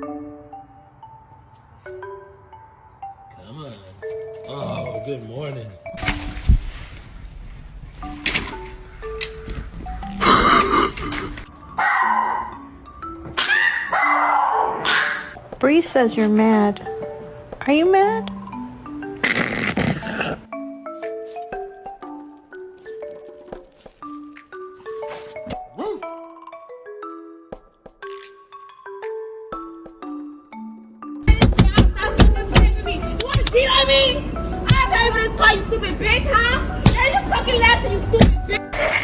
Come on. Oh, good morning. Bree says you're mad. Are you mad? You know what I mean? I can't even play you stupid bitch, huh? And you fucking laughing, you stupid bitch.